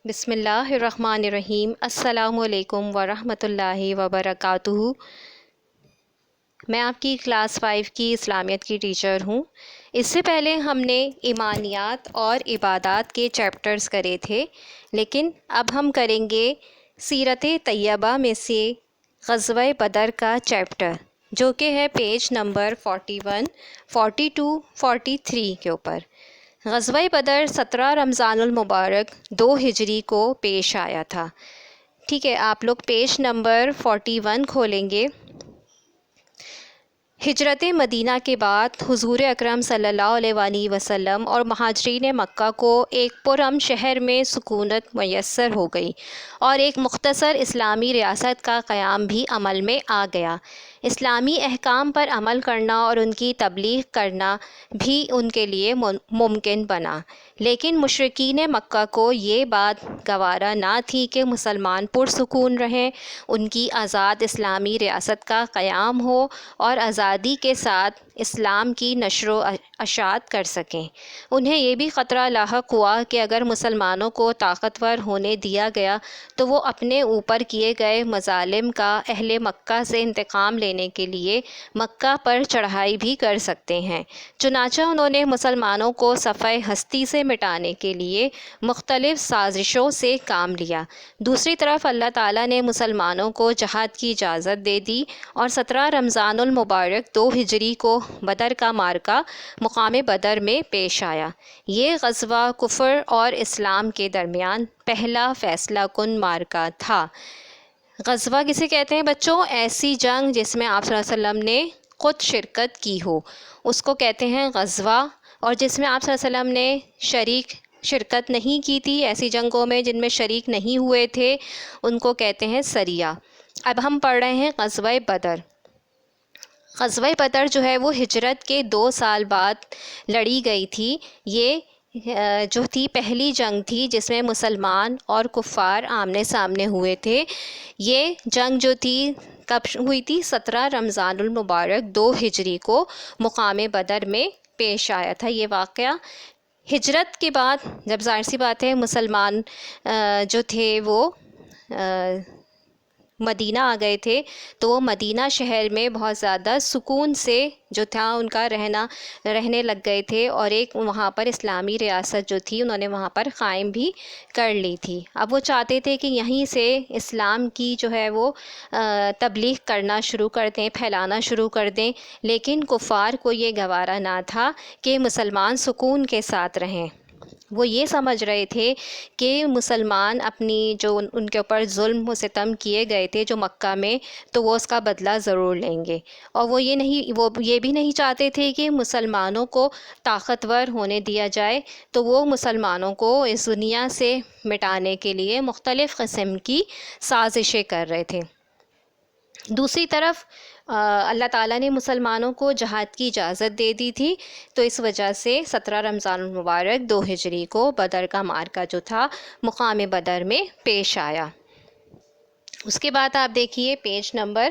بسم اللہ الرحمن الرحیم۔ السلام علیکم ورحمۃ اللہ وبرکاتہ۔ میں آپ کی کلاس 5 کی اسلامیت کی ٹیچر ہوں۔ اس سے پہلے ہم نے ایمانیات اور عبادات کے چیپٹرز کرے تھے، لیکن اب ہم کریں گے سیرت طیبہ میں سے غزوہ بدر کا چیپٹر، جو کہ ہے پیج نمبر 41، 42، 43 کے اوپر۔ غزوہ بدر 17 رمضان المبارک 2 ہجری کو پیش آیا تھا۔ ٹھیک ہے، آپ لوگ پیج نمبر 41 کھولیں گے۔ ہجرت مدینہ کے بعد حضور اکرم صلی اللہ علیہ وآلہ وسلم اور مہاجرین مکہ کو ایک پرامن شہر میں سکونت میسر ہو گئی اور ایک مختصر اسلامی ریاست کا قیام بھی عمل میں آ گیا۔ اسلامی احکام پر عمل کرنا اور ان کی تبلیغ کرنا بھی ان کے لیے ممکن بنا، لیکن مشرکین مکہ کو یہ بات گوارا نہ تھی کہ مسلمان پرسکون رہیں، ان کی آزاد اسلامی ریاست کا قیام ہو اور آزادی کے ساتھ اسلام کی نشر و اشاعت کر سکیں۔ انہیں یہ بھی خطرہ لاحق ہوا کہ اگر مسلمانوں کو طاقتور ہونے دیا گیا تو وہ اپنے اوپر کیے گئے مظالم کا اہل مکہ سے انتقام لینے کے لیے مکہ پر چڑھائی بھی کر سکتے ہیں۔ چنانچہ انہوں نے مسلمانوں کو صفحہ ہستی سے مٹانے کے لیے مختلف سازشوں سے کام لیا۔ دوسری طرف اللہ تعالیٰ نے مسلمانوں کو جہاد کی اجازت دے دی اور 17 رمضان المبارک 2 ہجری کو بدر کا معرکہ مقام بدر میں پیش آیا۔ یہ غزوہ کفر اور اسلام کے درمیان پہلا فیصلہ کن معرکہ تھا۔ غزوہ کسے کہتے ہیں بچوں؟ ایسی جنگ جس میں آپ صلی اللہ علیہ وسلم نے خود شرکت کی ہو، اس کو کہتے ہیں غزوہ، اور جس میں آپ صلی اللہ علیہ وسلم نے شرکت نہیں کی تھی، ایسی جنگوں میں جن میں شریک نہیں ہوئے تھے، ان کو کہتے ہیں سریہ۔ اب ہم پڑھ رہے ہیں غزوہ بدر۔ غزوہ بدر جو ہے وہ ہجرت کے 2 سال بعد لڑی گئی تھی۔ یہ جو تھی پہلی جنگ تھی جس میں مسلمان اور کفار آمنے سامنے ہوئے تھے۔ یہ جنگ جو تھی کب ہوئی تھی؟ 17 رمضان المبارک 2 ہجری کو مقام بدر میں پیش آیا تھا یہ واقعہ۔ ہجرت کے بعد جب ظاہر سی بات ہے مسلمان جو تھے وہ مدینہ آ گئے تھے، تو وہ مدینہ شہر میں بہت زیادہ سکون سے جو تھا ان کا رہنے لگ گئے تھے، اور ایک وہاں پر اسلامی ریاست جو تھی انہوں نے وہاں پر قائم بھی کر لی تھی۔ اب وہ چاہتے تھے کہ یہیں سے اسلام کی جو ہے وہ تبلیغ کرنا شروع کر دیں، پھیلانا شروع کر دیں، لیکن کفار کو یہ گوارا نہ تھا کہ مسلمان سکون کے ساتھ رہیں۔ وہ یہ سمجھ رہے تھے کہ مسلمان اپنی جو ان کے اوپر ظلم و ستم کیے گئے تھے جو مکہ میں، تو وہ اس کا بدلہ ضرور لیں گے، اور وہ یہ بھی نہیں چاہتے تھے کہ مسلمانوں کو طاقتور ہونے دیا جائے، تو وہ مسلمانوں کو اس دنیا سے مٹانے کے لیے مختلف قسم کی سازشیں کر رہے تھے۔ دوسری طرف اللہ تعالیٰ نے مسلمانوں کو جہاد کی اجازت دے دی تھی، تو اس وجہ سے 17 رمضان المبارک 2 ہجری کو بدر کا معرکہ جو تھا مقام بدر میں پیش آیا۔ اس کے بعد آپ دیکھیے پیج نمبر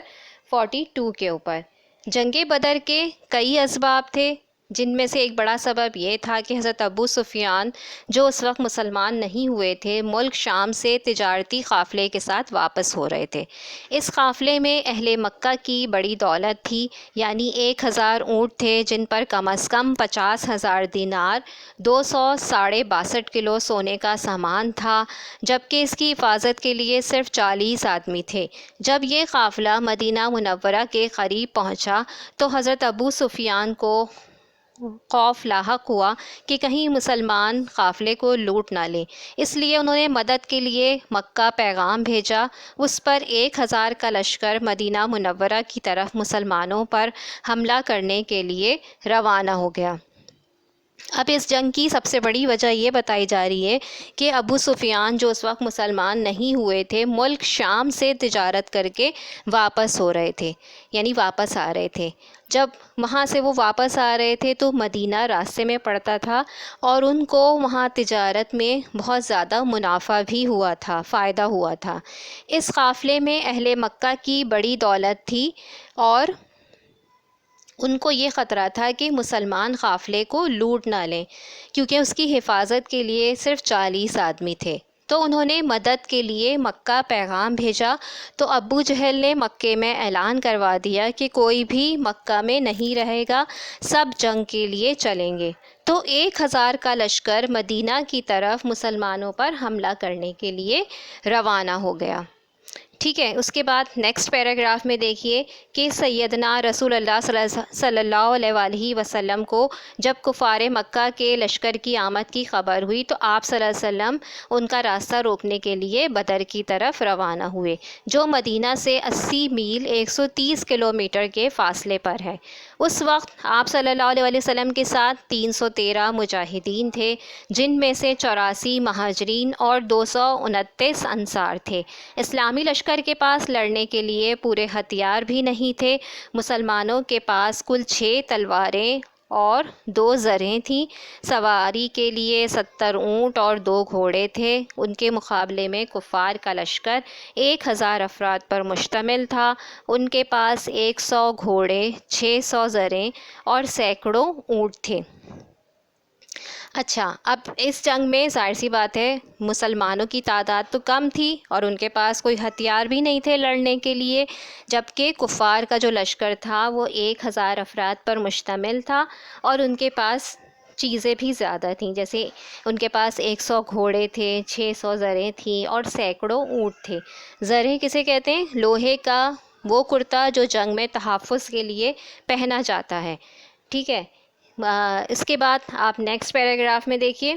42 کے اوپر۔ جنگ بدر کے کئی اسباب تھے، جن میں سے ایک بڑا سبب یہ تھا کہ حضرت ابو سفیان جو اس وقت مسلمان نہیں ہوئے تھے، ملک شام سے تجارتی قافلے کے ساتھ واپس ہو رہے تھے۔ اس قافلے میں اہل مکہ کی بڑی دولت تھی، یعنی 1000 اونٹ تھے جن پر کم از کم 50,000 دینار، 200 62 کلو سونے کا سامان تھا، جبکہ اس کی حفاظت کے لیے صرف 40 آدمی تھے۔ جب یہ قافلہ مدینہ منورہ کے قریب پہنچا تو حضرت ابو سفیان کو خوف لاحق ہوا کہ کہیں مسلمان قافلے کو لوٹ نہ لیں، اس لیے انہوں نے مدد کے لیے مکہ پیغام بھیجا۔ اس پر 1000 کا لشکر مدینہ منورہ کی طرف مسلمانوں پر حملہ کرنے کے لیے روانہ ہو گیا۔ اب اس جنگ کی سب سے بڑی وجہ یہ بتائی جا رہی ہے کہ ابو سفیان جو اس وقت مسلمان نہیں ہوئے تھے، ملک شام سے تجارت کر کے واپس ہو رہے تھے، یعنی واپس آ رہے تھے۔ جب وہاں سے وہ واپس آ رہے تھے تو مدینہ راستے میں پڑتا تھا، اور ان کو وہاں تجارت میں بہت زیادہ منافع بھی ہوا تھا، فائدہ ہوا تھا۔ اس قافلے میں اہل مکہ کی بڑی دولت تھی، اور ان کو یہ خطرہ تھا کہ مسلمان قافلے کو لوٹ نہ لیں، کیونکہ اس کی حفاظت کے لیے صرف 40 آدمی تھے۔ تو انہوں نے مدد کے لیے مکہ پیغام بھیجا، تو ابو جہل نے مکے میں اعلان کروا دیا کہ کوئی بھی مکہ میں نہیں رہے گا، سب جنگ کے لیے چلیں گے۔ تو 1000 کا لشکر مدینہ کی طرف مسلمانوں پر حملہ کرنے کے لیے روانہ ہو گیا۔ ٹھیک ہے، اس کے بعد نیکسٹ پیراگراف میں دیکھیے کہ سیدنا رسول اللہ صلی اللہ علیہ وآلہ وسلم کو جب کفار مکہ کے لشکر کی آمد کی خبر ہوئی تو آپ صلی اللہ علیہ وسلم ان کا راستہ روکنے کے لیے بدر کی طرف روانہ ہوئے، جو مدینہ سے 80 میل 130 کلومیٹر کے فاصلے پر ہے۔ اس وقت آپ صلی اللہ علیہ وسلم کے ساتھ 313 مجاہدین تھے، جن میں سے 84 مہاجرین اور 229 انصار تھے۔ اسلامی لشکر کے پاس لڑنے کے لیے پورے ہتھیار بھی نہیں تھے۔ مسلمانوں کے پاس کل 6 تلواریں اور 2 زرہیں تھیں۔ سواری کے لیے 70 اونٹ اور 2 گھوڑے تھے۔ ان کے مقابلے میں کفار کا لشکر 1000 افراد پر مشتمل تھا۔ ان کے پاس 100 گھوڑے، 600 زرہیں اور سینکڑوں اونٹ تھے۔ اچھا، اب اس جنگ میں ظاہر سی بات ہے مسلمانوں کی تعداد تو کم تھی اور ان کے پاس کوئی ہتھیار بھی نہیں تھے لڑنے کے لیے، جبکہ کفار کا جو لشکر تھا وہ 1000 افراد پر مشتمل تھا اور ان کے پاس چیزیں بھی زیادہ تھیں، جیسے ان کے پاس 100 گھوڑے تھے، 600 زریں تھیں اور سینکڑوں اونٹ تھے۔ زریں کسے کہتے ہیں؟ لوہے کا وہ کرتا جو جنگ میں تحفظ کے لیے پہنا جاتا ہے۔ ٹھیک ہے، اس کے بعد آپ نیکسٹ پیراگراف میں دیکھیے،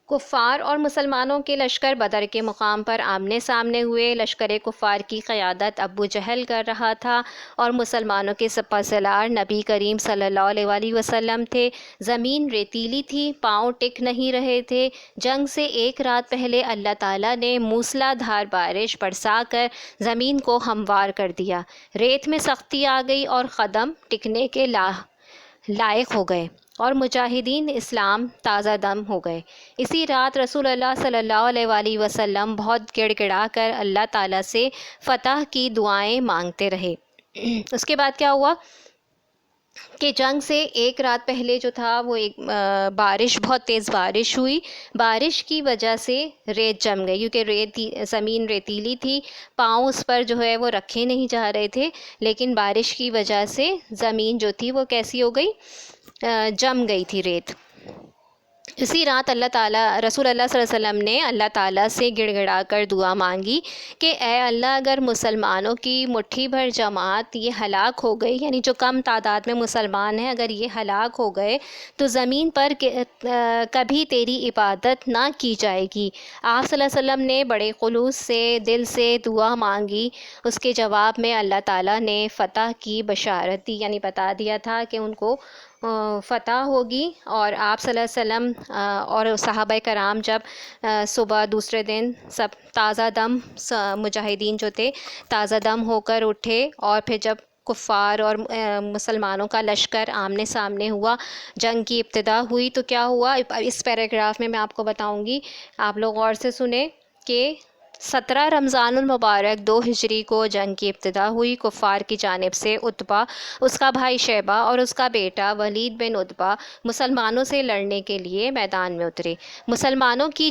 کفار اور مسلمانوں کے لشکر بدر کے مقام پر آمنے سامنے ہوئے۔ لشکر کفار کی قیادت ابو جہل کر رہا تھا اور مسلمانوں کے سپہ سالار نبی کریم صلی اللہ علیہ وآلہ وسلم تھے۔ زمین ریتیلی تھی، پاؤں ٹک نہیں رہے تھے۔ جنگ سے 1 رات پہلے اللہ تعالیٰ نے موسلا دھار بارش برسا کر زمین کو ہموار کر دیا، ریت میں سختی آ گئی اور قدم ٹکنے کے لائق ہو گئے اور مجاہدین اسلام تازہ دم ہو گئے۔ اسی رات رسول اللہ صلی اللہ علیہ وآلہ وسلم بہت گڑ گڑا کر اللہ تعالیٰ سے فتح کی دعائیں مانگتے رہے۔ اس کے بعد کیا ہوا کہ جنگ سے 1 رات پہلے جو تھا وہ ایک بہت تیز بارش ہوئی۔ بارش کی وجہ سے ریت جم گئی، کیونکہ زمین ریتیلی تھی، پاؤں اس پر جو ہے وہ رکھے نہیں جا رہے تھے، لیکن بارش کی وجہ سے زمین جو تھی وہ کیسی ہو گئی؟ جم گئی تھی ریت۔ اسی رات اللہ تعالیٰ رسول اللہ صلی اللہ علیہ وسلم نے اللہ تعالیٰ سے گڑ گڑا کر دعا مانگی کہ اے اللہ، اگر مسلمانوں کی مٹھی بھر جماعت یہ ہلاک ہو گئی، یعنی جو کم تعداد میں مسلمان ہیں، اگر یہ ہلاک ہو گئے تو زمین پر کبھی تیری عبادت نہ کی جائے گی۔ آپ صلی اللہ علیہ وسلم نے بڑے خلوص سے دل سے دعا مانگی۔ اس کے جواب میں اللہ تعالیٰ نے فتح کی بشارت دی، یعنی بتا دیا تھا کہ ان کو فتح ہوگی۔ اور آپ صلی اللہ علیہ وسلم اور صحابہ کرام جب صبح دوسرے دن سب تازہ دم مجاہدین جو تھے تازہ دم ہو کر اٹھے، اور پھر جب کفار اور مسلمانوں کا لشکر آمنے سامنے ہوا، جنگ کی ابتدا ہوئی، تو کیا ہوا اس پیراگراف میں آپ کو بتاؤں گی، آپ لوگ غور سے سنیں کہ 17 رمضان المبارک 2 ہجری کو جنگ کی ابتدا ہوئی۔ کفار کی جانب سے عتبہ، اس کا بھائی شیبہ اور اس کا بیٹا ولید بن عتبہ مسلمانوں سے لڑنے کے لیے میدان میں اترے۔ مسلمانوں کی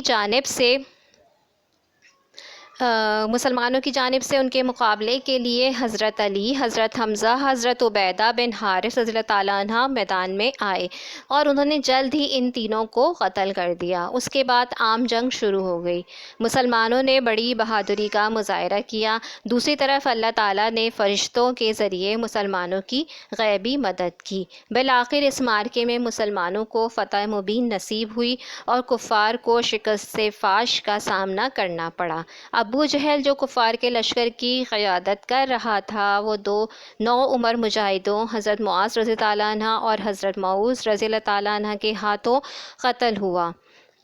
جانب سے ان کے مقابلے کے لیے حضرت علی، حضرت حمزہ، حضرت عبیدہ بن حارث رضی اللہ تعالیٰ عنہ میدان میں آئے اور انہوں نے جلد ہی ان تینوں کو قتل کر دیا۔ اس کے بعد عام جنگ شروع ہو گئی۔ مسلمانوں نے بڑی بہادری کا مظاہرہ کیا۔ دوسری طرف اللہ تعالیٰ نے فرشتوں کے ذریعے مسلمانوں کی غیبی مدد کی۔ بالآخر اس معرکے میں مسلمانوں کو فتح مبین نصیب ہوئی اور کفار کو شکست فاش کا سامنا کرنا پڑا۔ ابو جہل جو کفار کے لشکر کی قیادت کر رہا تھا، وہ 2 نوعمر مجاہدوں حضرت معاذ رضی اللہ عنہ اور حضرت معوذ رضی اللہ تعالیٰ عنہ کے ہاتھوں قتل ہوا۔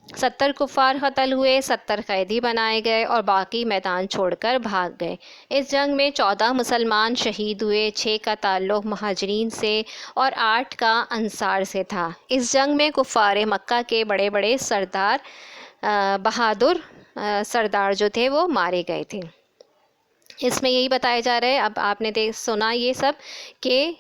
70 کفار قتل ہوئے، 70 قیدی بنائے گئے اور باقی میدان چھوڑ کر بھاگ گئے۔ اس جنگ میں 14 مسلمان شہید ہوئے، 6 کا تعلق مہاجرین سے اور 8 کا انصار سے تھا۔ اس جنگ میں کفار مکہ کے بڑے بڑے بہادر سردار جو تھے وہ مارے گئے تھے۔ اس میں یہی بتایا جا رہا ہے، اب آپ نے سنا یہ سب کہ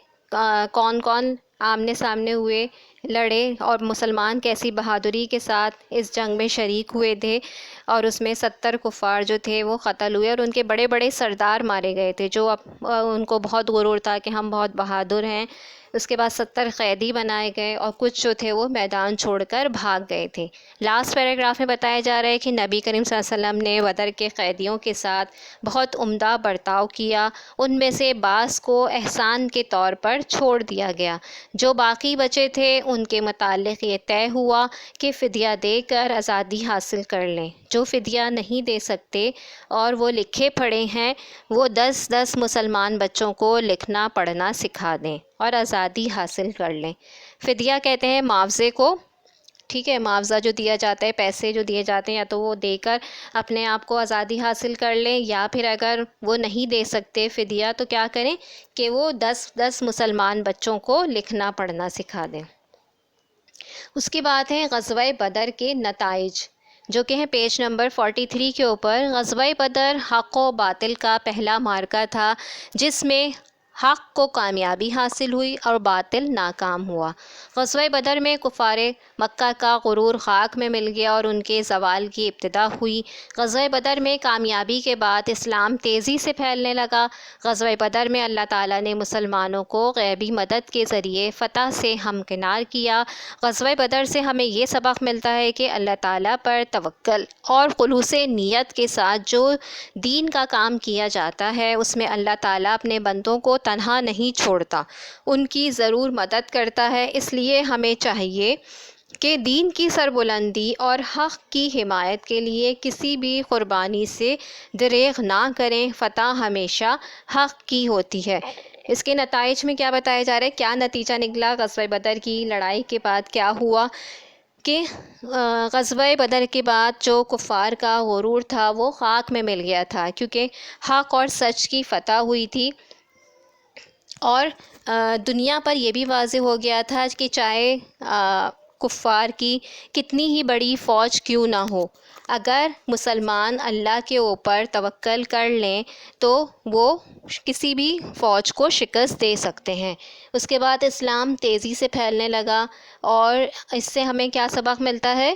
کون کون آمنے سامنے ہوئے، لڑے اور مسلمان کیسی بہادری کے ساتھ اس جنگ میں شریک ہوئے تھے، اور اس میں 70 کفار جو تھے وہ قتل ہوئے، اور ان کے بڑے بڑے سردار مارے گئے تھے جو ان کو بہت غرور تھا کہ ہم بہت بہادر ہیں۔ اس کے بعد 70 قیدی بنائے گئے، اور کچھ جو تھے وہ میدان چھوڑ کر بھاگ گئے تھے۔ لاسٹ پیراگراف میں بتایا جا رہا ہے کہ نبی کریم صلی اللہ علیہ وسلم نے بدر کے قیدیوں کے ساتھ بہت عمدہ برتاؤ کیا، ان میں سے بعض کو احسان کے طور پر چھوڑ دیا گیا، جو باقی بچے تھے ان کے متعلق یہ طے ہوا کہ فدیہ دے کر آزادی حاصل کر لیں۔ جو فدیہ نہیں دے سکتے اور وہ لکھے پڑھے ہیں، وہ 10 مسلمان بچوں کو لکھنا پڑھنا سکھا دیں اور آزادی حاصل کر لیں۔ فدیہ کہتے ہیں معاوضے کو، ٹھیک ہے، معاوضہ جو دیا جاتا ہے، پیسے جو دیے جاتے ہیں، یا تو وہ دے کر اپنے آپ کو آزادی حاصل کر لیں، یا پھر اگر وہ نہیں دے سکتے فدیہ تو کیا کریں کہ وہ 10 مسلمان بچوں کو لکھنا پڑھنا سکھا دیں۔ اس کے بعد ہے غزوہ بدر کے نتائج، جو کہ ہیں پیج نمبر 43 کے اوپر۔ غزوہ بدر حق و باطل کا پہلا معرکہ تھا، جس میں حق کو کامیابی حاصل ہوئی اور باطل ناکام ہوا۔ غزوہ بدر میں کفار مکہ کا غرور خاک میں مل گیا اور ان کے زوال کی ابتدا ہوئی۔ غزوہ بدر میں کامیابی کے بعد اسلام تیزی سے پھیلنے لگا۔ غزوہ بدر میں اللہ تعالیٰ نے مسلمانوں کو غیبی مدد کے ذریعے فتح سے ہمکنار کیا۔ غزوہ بدر سے ہمیں یہ سبق ملتا ہے کہ اللہ تعالیٰ پر توکل اور خلوص نیت کے ساتھ جو دین کا کام کیا جاتا ہے، اس میں اللہ تعالیٰ اپنے بندوں کو تنہا نہیں چھوڑتا، ان کی ضرور مدد کرتا ہے۔ اس لیے ہمیں چاہیے کہ دین کی سربلندی اور حق کی حمایت کے لیے کسی بھی قربانی سے دریغ نہ کریں۔ فتح ہمیشہ حق کی ہوتی ہے۔ اس کے نتائج میں کیا بتایا جا رہا ہے، کیا نتیجہ نکلا غزوہ بدر کی لڑائی کے بعد؟ کیا ہوا کہ غزوہ بدر کے بعد جو کفار کا غرور تھا وہ خاک میں مل گیا تھا، کیونکہ حق اور سچ کی فتح ہوئی تھی، اور دنیا پر یہ بھی واضح ہو گیا تھا کہ چاہے کفار کی کتنی ہی بڑی فوج کیوں نہ ہو، اگر مسلمان اللہ کے اوپر توکل کر لیں تو وہ کسی بھی فوج کو شکست دے سکتے ہیں۔ اس کے بعد اسلام تیزی سے پھیلنے لگا، اور اس سے ہمیں کیا سبق ملتا ہے؟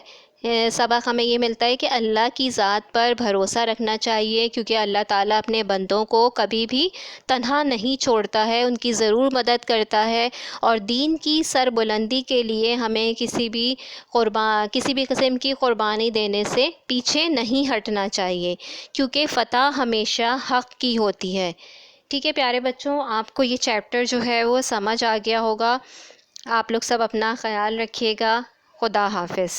سبق ہمیں یہ ملتا ہے کہ اللہ کی ذات پر بھروسہ رکھنا چاہیے، کیونکہ اللہ تعالیٰ اپنے بندوں کو کبھی بھی تنہا نہیں چھوڑتا ہے، ان کی ضرور مدد کرتا ہے، اور دین کی سربلندی کے لیے ہمیں کسی بھی قسم کی قربانی دینے سے پیچھے نہیں ہٹنا چاہیے، کیونکہ فتح ہمیشہ حق کی ہوتی ہے۔ ٹھیک ہے پیارے بچوں، آپ کو یہ چیپٹر جو ہے وہ سمجھ آ گیا ہوگا۔ آپ لوگ سب اپنا خیال رکھیے گا۔ خدا حافظ۔